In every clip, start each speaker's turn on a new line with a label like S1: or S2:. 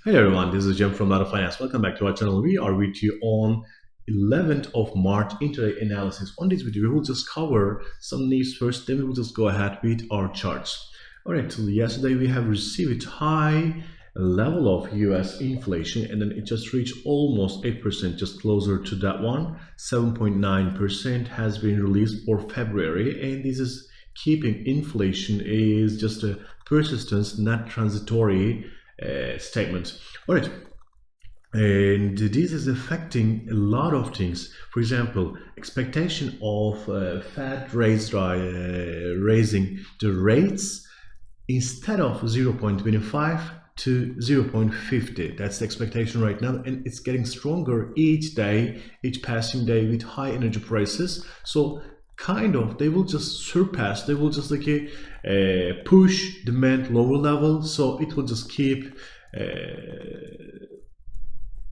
S1: Hey everyone, this is Jim from Data Finance. Welcome back to our channel. We are with you on 11th of March intraday analysis. On this video, we will just cover some news first, then we will just go ahead with our charts. Alright, so yesterday we have received high level of US inflation and then it just reached almost 8%, just closer to that one. 7.9% has been released for February, and this is keeping inflation is just a persistence, not transitory statement. All right, and this is affecting a lot of things. For example, expectation of Fed raising the rates instead of 0.25 to 0.50. That's the expectation right now, and it's getting stronger each day, each passing day with high energy prices. So kind of they will just surpass, they will just push demand lower level, so it will just keep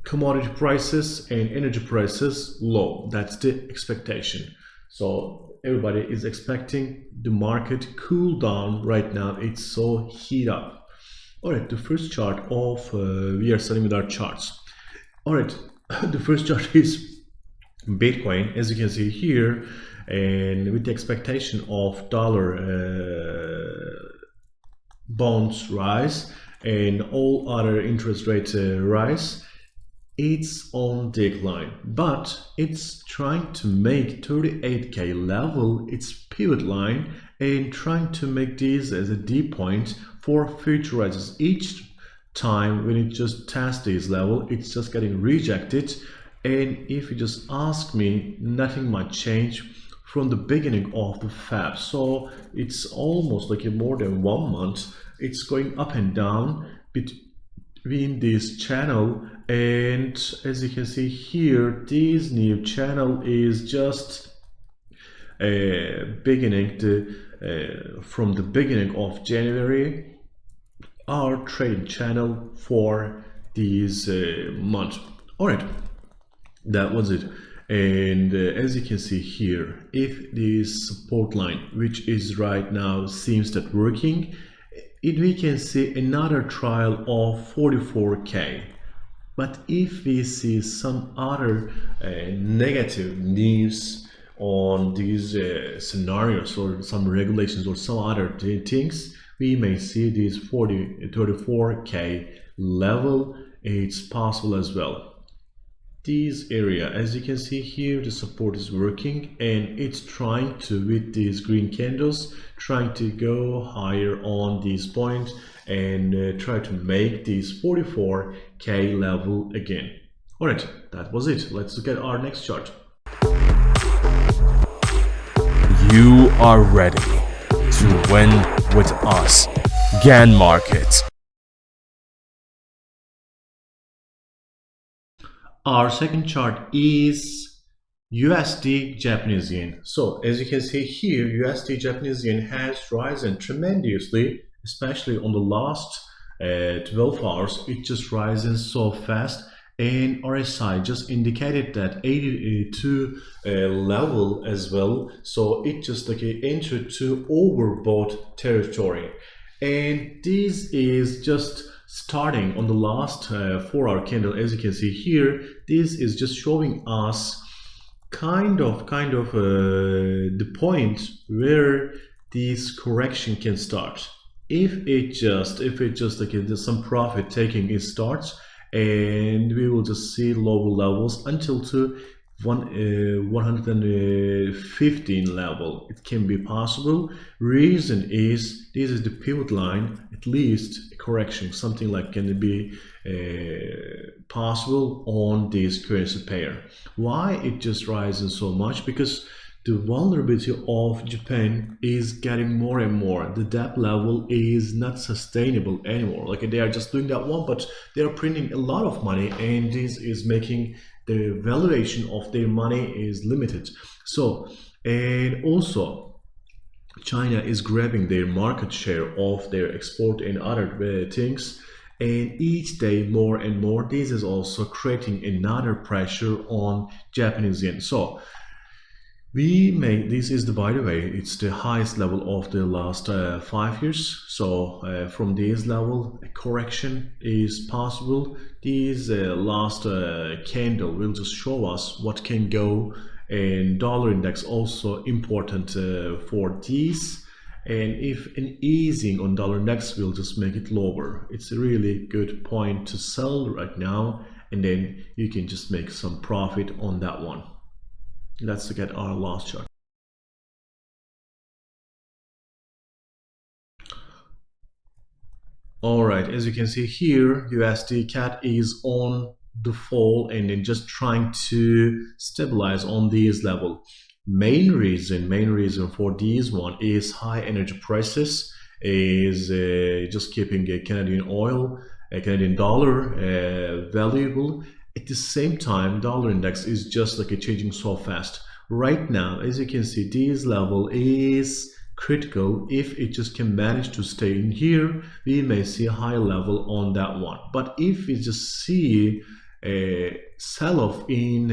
S1: commodity prices and energy prices low. That's the expectation. So everybody is expecting the market cool down right now. It's so heat up. All right, the first chart of we are starting with our charts. All right, the first chart is Bitcoin, as you can see here, and with the expectation of dollar bonds rise and all other interest rates rise, it's on decline, but it's trying to make 38k level its pivot line and trying to make this as a D point for future rises. Each time when it just tests this level, it's just getting rejected. And if you just ask me, nothing might change from the beginning of the Feb. So it's almost like more than 1 month. It's going up and down between this channel, and as you can see here, this new channel is just beginning from the beginning of January, our trading channel for this month. All right, that was it. And as you can see here, if this support line, which is right now, seems that working, we can see another trial of 44k. But if we see some other negative news on these scenarios or some regulations or some other things, we may see this 34k level. It's possible as well. This area, as you can see here, the support is working and it's trying to, with these green candles, trying to go higher on this point and try to make this 44k level again. All right, that was it. Let's look at our next chart.
S2: You are ready to win with us. GAN Markets.
S1: Our second chart is USD Japanese yen. So as you can see here, USD Japanese yen has risen tremendously, especially on the last 12 hours. It just rising so fast, and RSI just indicated that 82 level as well. So it just entered to overbought territory, and this is just starting on the last 4-hour candle. As you can see here, this is just showing us kind of the point where this correction can start. If it just there's some profit taking, it starts, and we will just see lower levels until to 115 level. It can be possible. Reason is this is the pivot line, at least a correction, something like can be possible on this currency pair. Why it just rises so much? Because the vulnerability of Japan is getting more and more. The debt level is not sustainable anymore. Like they are just doing that one, but they are printing a lot of money, and this is making the valuation of their money is limited. So, and also China is grabbing their market share of their export and other things, and each day more and more. This is also creating another pressure on Japanese yen. So This is the, by the way, it's the highest level of the last 5 years. So from this level, a correction is possible. This last candle will just show us what can go, and dollar index also important for this. And if an easing on dollar index will just make it lower, it's a really good point to sell right now, and then you can just make some profit on that one. Let's look at our last chart. All right, as you can see here, USD CAD is on the fall and then just trying to stabilize on this level. Main reason for this one is high energy prices, is just keeping a Canadian oil, a Canadian dollar valuable. At the same time, dollar index is just like changing so fast. Right now, as you can see, this level is critical. If it just can manage to stay in here, we may see a high level on that one. But if we just see a sell-off in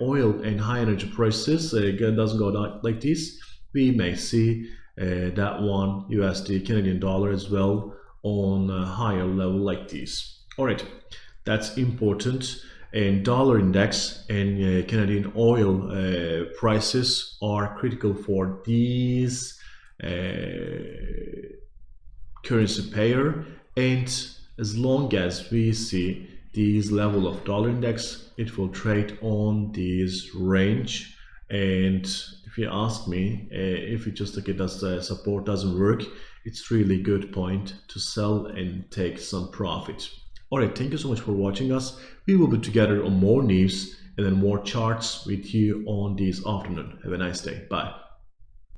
S1: oil and high energy prices, doesn't go down like this, we may see that one USD Canadian dollar as well on a higher level like this. All right, that's important. And dollar index and Canadian oil prices are critical for these currency pair, and as long as we see this level of dollar index, it will trade on this range. And if you ask me, if it just like it does support doesn't work, it's really good point to sell and take some profit. All right, thank you so much for watching us. We will be together on more news and then more charts with you on this afternoon. Have a nice day. Bye.